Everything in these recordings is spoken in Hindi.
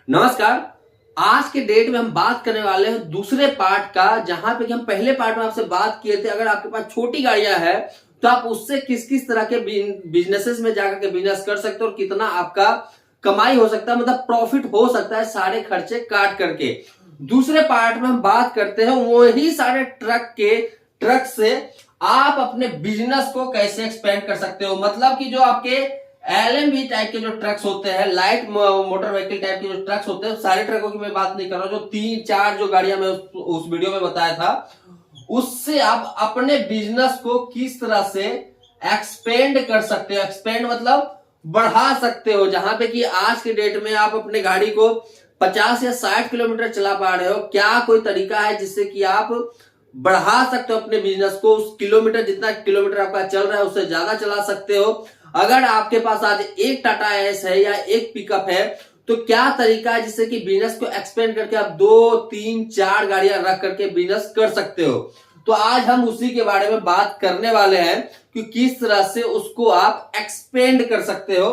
नमस्कार। आज के डेट में हम बात करने वाले हैं दूसरे पार्ट का, जहां पे कि हम पहले पार्ट में आपसे बात किए थे अगर आपके पास छोटी गाड़ियां हैं तो आप उससे किस किस तरह के बिजनेसेस में जाकर के बिजनेस कर सकते हो और कितना आपका कमाई हो सकता है, मतलब प्रॉफिट हो सकता है सारे खर्चे काट करके। दूसरे पार्ट में हम बात करते हैं वही सारे ट्रक से आप अपने बिजनेस को कैसे एक्सपेंड कर सकते हो। मतलब कि जो आपके एलएमवी टाइप के जो ट्रक्स होते हैं, लाइट मोटर व्हीकल टाइप के जो ट्रक्स होते हैं, सारे ट्रकों की मैं बात नहीं कर रहा हूं, जो 3-4 जो गाड़ियां मैं उस वीडियो में बताया था, उससे आप अपने बिजनेस को किस तरह से एक्सपेंड कर सकते हो। एक्सपेंड मतलब बढ़ा सकते हो, जहां पे कि आज के डेट में आप अपने गाड़ी को 50 या 60 किलोमीटर चला पा रहे हो, क्या कोई तरीका है जिससे कि आप बढ़ा सकते हो अपने बिजनेस को। उस किलोमीटर, जितना किलोमीटर आपका चल रहा है उससे ज्यादा चला सकते हो। अगर आपके पास आज एक टाटा एस है या एक पिकअप है तो क्या तरीका है जिससे कि बिजनेस को एक्सपेंड करके आप 2-3-4 गाड़ियां रख करके बिजनेस कर सकते हो। तो आज हम उसी के बारे में बात करने वाले हैं कि किस तरह से उसको आप एक्सपेंड कर सकते हो।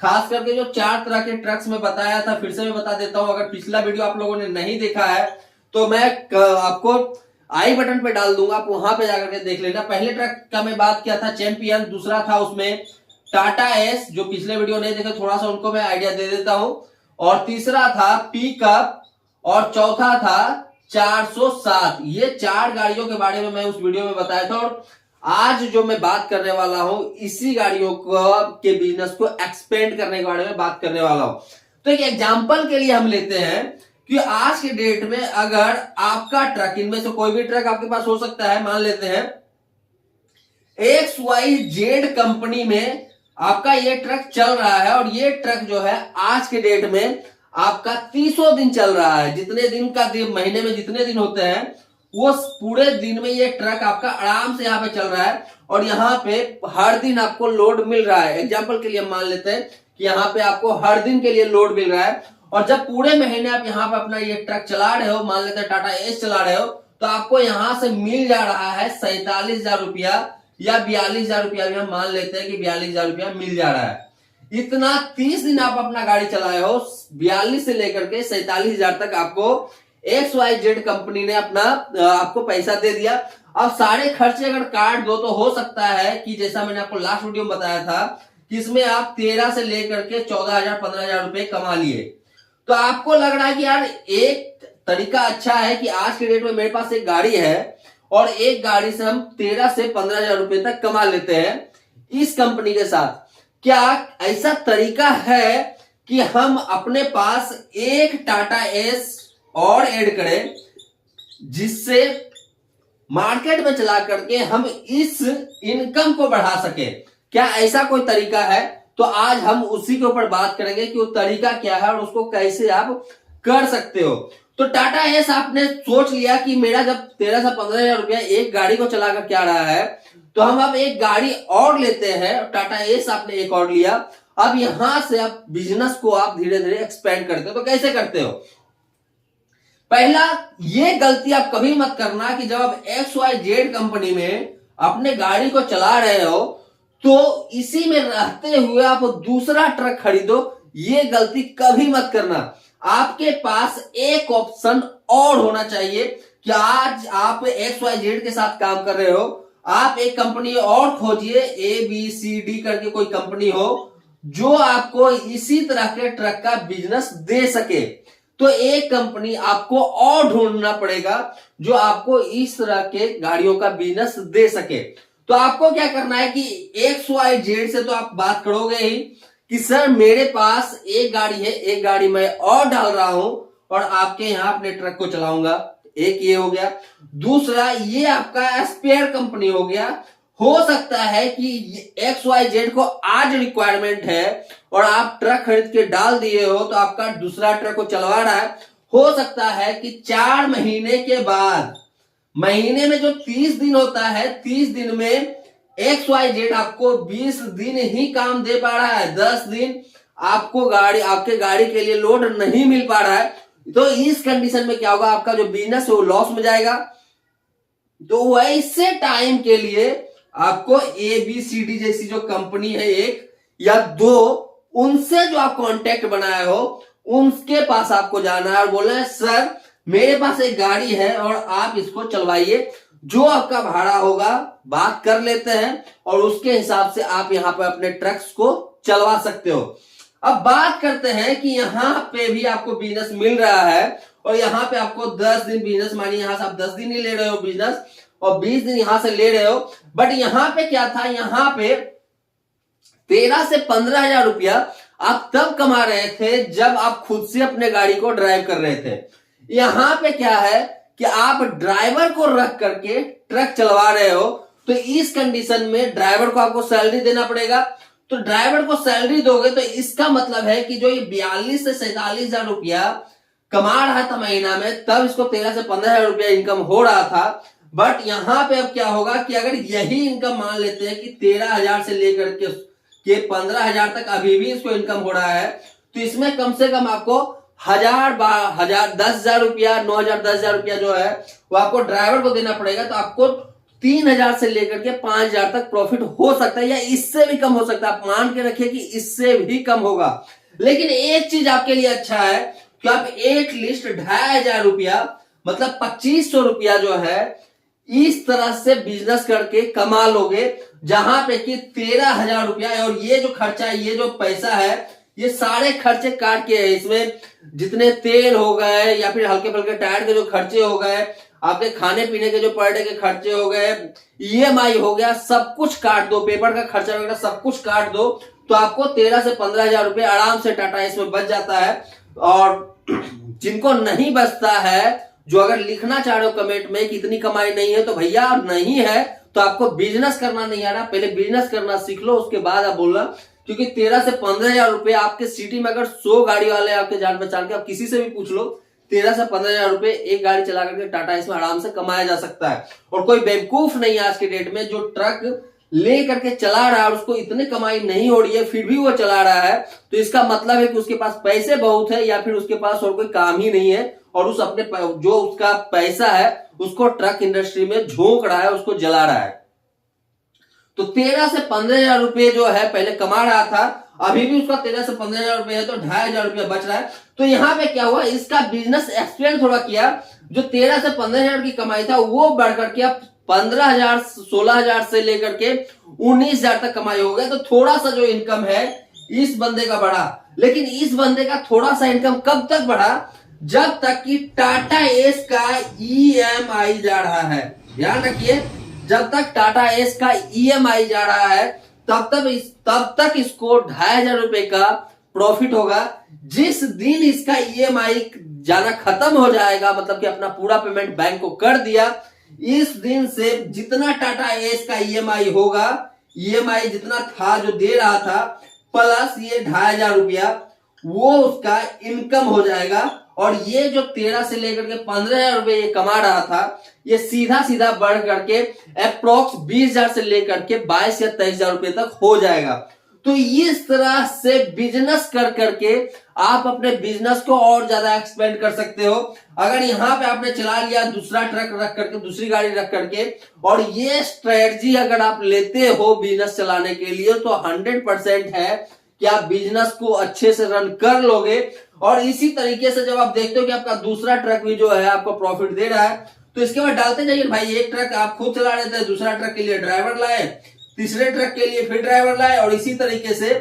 खास करके जो 4 तरह के ट्रक्स में बताया था, फिर से मैं बता देता हूं। अगर पिछला वीडियो आप लोगों ने नहीं देखा है तो मैं आपको आई बटन पे डाल दूंगा, आप वहां पे जाकर के देख लेना। पहले ट्रक का मैं बात किया था चैंपियन, दूसरा था उसमें टाटा एस, जो पिछले वीडियो नहीं देखे थोड़ा सा उनको मैं आइडिया दे देता हूं, और तीसरा था पिकअप, और चौथा था 407। ये 4 गाड़ियों के बारे में मैं उस वीडियो में बताया था। और आज जो मैं बात करने वाला हूं इसी गाड़ियों के बिजनेस को एक्सपेंड करने के बारे में बात करने वाला हूं। तो एक एग्जांपल के लिए हम लेते हैं कि आज के डेट में अगर आपका ट्रक, इनमें से कोई भी ट्रक आपके पास हो सकता है, मान लेते हैं XYZ कंपनी में आपका ये ट्रक चल रहा है, और ये ट्रक जो है आज के डेट में आपका 30 दिन चल रहा है। जितने दिन का महीने में जितने दिन होते हैं वो पूरे दिन में ये ट्रक आपका आराम से यहाँ पे चल रहा है, और यहाँ पे हर दिन आपको लोड मिल रहा है। एग्जाम्पल के लिए मान लेते हैं कि यहाँ पे आपको हर दिन के लिए लोड मिल रहा है, और जब पूरे महीने आप यहाँ पे अपना ये ट्रक चला रहे हो, मान लेते हैं टाटा एस चला रहे हो, तो आपको यहां से मिल जा रहा है 47,000 रुपया या 42,000 रुपया भी हम मान लेते हैं कि 42,000 रुपया मिल जा रहा है। इतना 30 दिन आप अपना गाड़ी चलाए हो, 42 से लेकर के 47,000 तक आपको XYZ कंपनी ने अपना आपको पैसा दे दिया। अब सारे खर्चे अगर काट दो तो हो सकता है कि जैसा मैंने आपको लास्ट वीडियो में बताया था कि इसमें आप 13 से लेकर के 14,000-15,000 रुपए कमा लिए। तो आपको लग रहा है कि यार एक तरीका अच्छा है कि आज के डेट में मेरे पास एक गाड़ी है और एक गाड़ी से हम 13 से 15,000 रुपए तक कमा लेते हैं इस कंपनी के साथ। क्या ऐसा तरीका है कि हम अपने पास एक टाटा एस और ऐड करें जिससे मार्केट में चला करके हम इस इनकम को बढ़ा सके? क्या ऐसा कोई तरीका है? तो आज हम उसी के ऊपर बात करेंगे कि वो तरीका क्या है और उसको कैसे आप कर सकते हो। तो टाटा एस आपने सोच लिया कि मेरा जब 13 से 15,000 रुपया एक गाड़ी को चलाकर क्या रहा है, तो हम अब एक गाड़ी और लेते हैं। टाटा एस आपने एक और लिया, अब यहां से आप बिजनेस को आप धीरे धीरे एक्सपेंड करते हो। तो कैसे करते हो? पहला, ये गलती आप कभी मत करना कि जब आप XYZ कंपनी में अपने गाड़ी को चला रहे हो तो इसी में रहते हुए आप दूसरा ट्रक खरीदो। ये गलती कभी मत करना। आपके पास एक ऑप्शन और होना चाहिए कि आज आप XYZ के साथ काम कर रहे हो, आप एक कंपनी और खोजिए, ABCD करके कोई कंपनी हो जो आपको इसी तरह के ट्रक का बिजनेस दे सके। तो एक कंपनी आपको और ढूंढना पड़ेगा जो आपको इस तरह के गाड़ियों का बिजनेस दे सके। तो आपको क्या करना है कि XYZ से तो आप बात करोगे ही कि सर मेरे पास एक गाड़ी है, एक गाड़ी मैं और डाल रहा हूं और आपके यहां अपने ट्रक को चलाऊंगा। एक ये हो गया। दूसरा, ये आपका स्पेयर कंपनी हो गया। हो सकता है कि XYZ को आज रिक्वायरमेंट है और आप ट्रक खरीद के डाल दिए हो तो आपका दूसरा ट्रक को चलवा रहा है। हो सकता है कि 4 महीने के बाद, महीने में जो 30 दिन होता है, 30 दिन में XYZ आपको 20 दिन ही काम दे पा रहा है, 10 दिन आपको आपके गाड़ी के लिए लोड नहीं मिल पा रहा है। तो इस कंडीशन में क्या होगा, आपका जो बिजनेस है वो लॉस में जाएगा। तो वैसे टाइम के लिए आपको ABCD जैसी जो कंपनी है, एक या दो, उनसे जो आप कांटेक्ट बनाए हो उनके पास आपको जाना है और बोलना है सर मेरे पास एक गाड़ी है और आप इसको चलवाइए, जो आपका भाड़ा होगा बात कर लेते हैं और उसके हिसाब से आप यहाँ पे अपने ट्रक्स को चलवा सकते हो। अब बात करते हैं कि यहाँ पे भी आपको बिजनेस मिल रहा है और यहाँ पे आपको 10 दिन बिजनेस, मानिए यहाँ से आप 10 दिन ही ले रहे हो बिजनेस और 20 दिन यहां से ले रहे हो, बट यहाँ पे क्या था, यहाँ पे 13 से 15,000 रुपया आप तब कमा रहे थे जब आप खुद से अपने गाड़ी को ड्राइव कर रहे थे। यहां पे क्या है कि आप ड्राइवर को रख करके ट्रक चलवा रहे हो, तो इस कंडीशन में ड्राइवर को आपको सैलरी देना पड़ेगा। तो ड्राइवर को सैलरी दोगे तो इसका मतलब है कि जो ये 42 से 47,000 रुपया कमा रहा था महीना में, तब इसको 13 से 15,000 रुपया इनकम हो रहा था। बट यहां पे अब क्या होगा कि अगर यही इनकम मान लेते हैं कि 13,000 से लेकर के 15,000 तक अभी भी इसको इनकम हो रहा है, तो इसमें कम से कम आपको 10,000 रुपया, 9,000, 10,000 रुपया जो है वो आपको ड्राइवर को देना पड़ेगा। तो आपको 3,000 से लेकर के 5,000 तक प्रॉफिट हो सकता है या इससे भी कम हो सकता है। आप मान के रखिए कि इससे भी कम होगा। लेकिन एक चीज आपके लिए अच्छा है कि आप एक लिस्ट 2,500 रुपया मतलब 2,500 रुपया जो है इस तरह से बिजनेस करके कमा लोगे, जहां पे कि 13,000 रुपया है। और ये जो खर्चा है, ये जो पैसा है, ये सारे खर्चे काट के है। इसमें जितने तेल हो गए या फिर हल्के फुल्के टायर के जो खर्चे हो गए, आपके खाने पीने के जो पर डे के खर्चे हो गए, EMI हो गया, सब कुछ काट दो, पेपर का खर्चा वगैरह सब कुछ काट दो, तो आपको 13 से 15,000 रुपए आराम से टाटा इसमें बच जाता है। और जिनको नहीं बचता है, जो अगर लिखना चाह रहे हो कमेंट में कि इतनी कमाई नहीं है, तो भैया नहीं है तो आपको बिजनेस करना नहीं आ रहा, पहले बिजनेस करना सीख लो, उसके बाद आप बोलना। क्योंकि 13 से 15,000 रुपए आपके सिटी में अगर 100 गाड़ी वाले आपके जान पहचान के, आप किसी से भी पूछ लो, 13 से 15,000 रुपए एक गाड़ी चला करके टाटा इसमें आराम से कमाया जा सकता है। और कोई बेवकूफ नहीं है आज के डेट में जो ट्रक ले करके चला रहा है, उसको इतनी कमाई नहीं हो रही है फिर भी वो चला रहा है, तो इसका मतलब है कि उसके पास पैसे बहुत है या फिर उसके पास और कोई काम ही नहीं है और उस अपने जो उसका पैसा है उसको ट्रक इंडस्ट्री में झोंक रहा है, उसको जला रहा है। तो 13 से 15,000 रुपए जो है पहले कमा रहा था, अभी भी उसका 13 से 15,000 रुपए है, तो 2,500 रुपया बच रहा है। तो यहाँ पे क्या हुआ, इसका बिजनेस एक्सप्लेन थोड़ा किया। जो 13 से 15,000 की कमाई था वो बढ़कर के अब 15,000, 16,000 से लेकर के 19,000 तक कमाई हो गया। तो थोड़ा सा जो इनकम है इस बंदे का बढ़ा, लेकिन इस बंदे का थोड़ा सा इनकम कब तक बढ़ा, जब तक कि टाटा एस का EMI जा रहा है। ध्यान रखिए, जब तक टाटा एस का EMI जा रहा है तब तक इसको 2,500 रुपए का प्रॉफिट होगा। जिस दिन इसका EMI जाना खत्म हो जाएगा, मतलब कि अपना पूरा पेमेंट बैंक को कर दिया, इस दिन से जितना टाटा एस का EMI होगा, EMI जितना था जो दे रहा था प्लस ये 2,500 रुपया, वो उसका इनकम हो जाएगा। और ये जो 13 से लेकर के 15,000 रुपए ये कमा रहा था, ये सीधा सीधा बढ़ करके अप्रोक्स 20,000 से लेकर के 22 या 23,000 रुपए तक हो जाएगा। तो इस तरह से बिजनेस कर करके आप अपने बिजनेस को और ज्यादा एक्सपेंड कर सकते हो। अगर यहाँ पे आपने चला लिया दूसरा ट्रक रख करके, दूसरी गाड़ी रख करके, और ये स्ट्रेटजी अगर आप लेते हो बिजनेस चलाने के लिए, तो 100% है कि आप बिजनेस को अच्छे से रन कर लोगे। और इसी तरीके से जब आप देखते हो कि आपका दूसरा ट्रक भी जो है आपको प्रॉफिट दे रहा है, तो इसके बाद डालते जाइए भाई। एक ट्रक आप खुद चला रहे थे, दूसरा ट्रक के लिए ड्राइवर लाए, तीसरे ट्रक के लिए फिर ड्राइवर लाए, और इसी तरीके से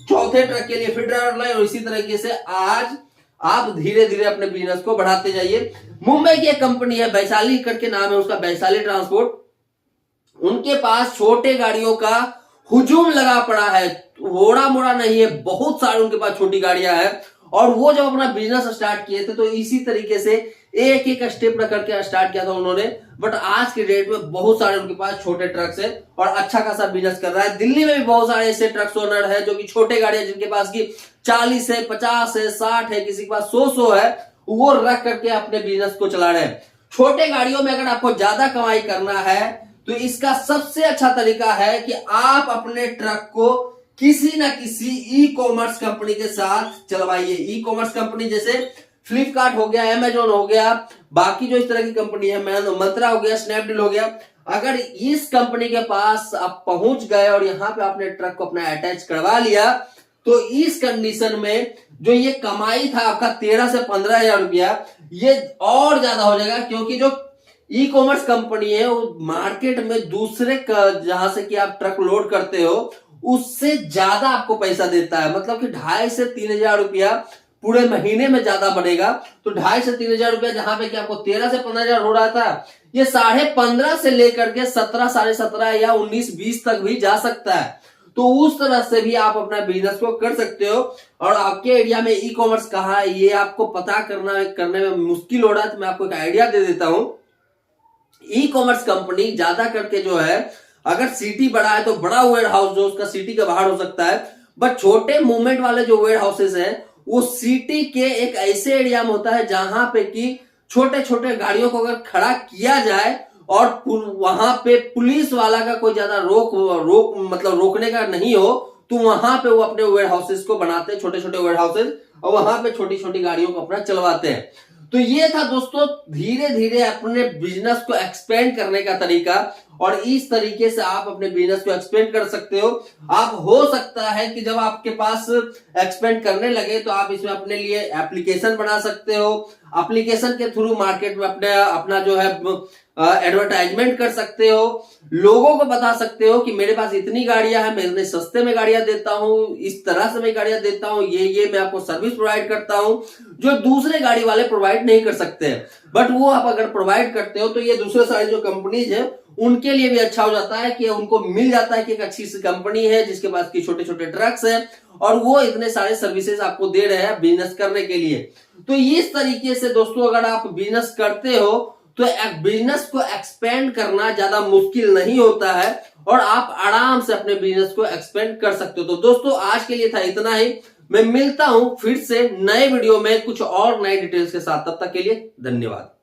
चौथे ट्रक के लिए फिर ड्राइवर लाए, और इसी तरीके से आज आप धीरे धीरे अपने बिजनेस को बढ़ाते जाइए। मुंबई की एक कंपनी है, वैशाली करके नाम है उसका, वैशाली ट्रांसपोर्ट। उनके पास छोटे गाड़ियों का हुजूम लगा पड़ा है, थोड़ा मोड़ा नहीं है, बहुत सारे उनके पास छोटी गाड़ियां हैं। और वो जब अपना बिजनेस स्टार्ट किए थे तो इसी तरीके से एक एक स्टेप रख करके स्टार्ट किया था उन्होंने। बट आज के डेट में बहुत सारे उनके पास छोटे ट्रक्स है और अच्छा खासा बिजनेस कर रहा है। दिल्ली में भी बहुत सारे ऐसे ट्रक्स ओनर है जो कि छोटे गाड़ियां, जिनके पास की 40 है, 50 है, 60 है, किसी के पास 100 है, वो रख करके अपने बिजनेस को चला रहे हैं। छोटे गाड़ियों में अगर आपको ज्यादा कमाई करना है तो इसका सबसे अच्छा तरीका है कि आप अपने ट्रक को किसी ना किसी ई-कॉमर्स कंपनी के साथ चलवाइए। ई-कॉमर्स कंपनी जैसे फ्लिपकार्ट हो गया, अमेजोन हो गया, बाकी जो इस तरह की कंपनी है, मंत्रा हो गया, स्नैपडील हो गया। अगर इस कंपनी के पास आप पहुंच गए और यहाँ पे आपने ट्रक को अपना अटैच करवा लिया, तो इस कंडीशन में जो ये कमाई था आपका 13 से 15,000 रुपया, ये और ज्यादा हो जाएगा, क्योंकि जो ई कॉमर्स कंपनी है वो मार्केट में दूसरे जहां से कि आप ट्रक लोड करते हो उससे ज्यादा आपको पैसा देता है। मतलब कि 2,500 से 3,000 रुपया पूरे महीने में ज्यादा बढ़ेगा। तो 2,500 से 3,000 रुपया जहां पे कि आपको 13 से 15,000 हो रहा था, ये 15.5 से लेकर के 17, 17.5 या 19, 20 तक भी जा सकता है। तो उस तरह से भी आप अपना बिजनेस को कर सकते हो। और आपके एरिया में ई कॉमर्स कहाँ है ये आपको पता करने में मुश्किल हो रहा है, तो मैं आपको एक आइडिया दे देता हूं। ई कॉमर्स कंपनी ज्यादा करके जो है, अगर सिटी बड़ा है तो बड़ा वेयर हाउस जो उसका सिटी के बाहर हो सकता है, बट छोटे मूवमेंट वाले जो वेयर हाउसेस हैं वो सिटी के एक ऐसे एरिया में होता है जहां पे कि छोटे छोटे गाड़ियों को अगर खड़ा किया जाए और वहां पे पुलिस वाला का कोई ज्यादा रोकने का नहीं हो, तो वहां पे वो अपने वेयर हाउसेस को बनाते हैं, छोटे छोटे वेयर हाउसेस, और वहां पे छोटी छोटी गाड़ियों को अपना चलवाते हैं। तो ये था दोस्तों धीरे धीरे अपने बिजनेस को एक्सपेंड करने का तरीका, और इस तरीके से आप अपने बिजनेस को एक्सपेंड कर सकते हो। आप हो सकता है कि जब आपके पास एक्सपेंड करने लगे तो आप इसमें अपने लिए एप्लीकेशन बना सकते हो, एप्लीकेशन के थ्रू मार्केट में अपना जो है एडवर्टाइजमेंट कर सकते हो, लोगों को बता सकते हो कि मेरे पास इतनी गाड़ियां हैं, मैं इतने सस्ते में गाड़ियां देता हूं, इस तरह से मैं गाड़ियां देता हूं, ये मैं आपको सर्विस प्रोवाइड करता हूं जो दूसरे गाड़ी वाले प्रोवाइड नहीं कर सकते हैं। बट वो आप अगर प्रोवाइड करते हो तो ये दूसरे सारी जो कंपनीज है उनके लिए भी अच्छा हो जाता है कि उनको मिल जाता है कि एक अच्छी सी कंपनी है जिसके पास की छोटे छोटे ट्रक्स है और वो इतने सारे सर्विसेज आपको दे रहे हैं बिजनेस करने के लिए। तो इस तरीके से दोस्तों अगर आप बिजनेस करते हो तो बिजनेस को एक्सपेंड करना ज्यादा मुश्किल नहीं होता है और आप आराम से अपने बिजनेस को एक्सपेंड कर सकते हो। तो दोस्तों आज के लिए था इतना ही। मैं मिलता हूं फिर से नए वीडियो में कुछ और नए डिटेल्स के साथ। तब तक के लिए धन्यवाद।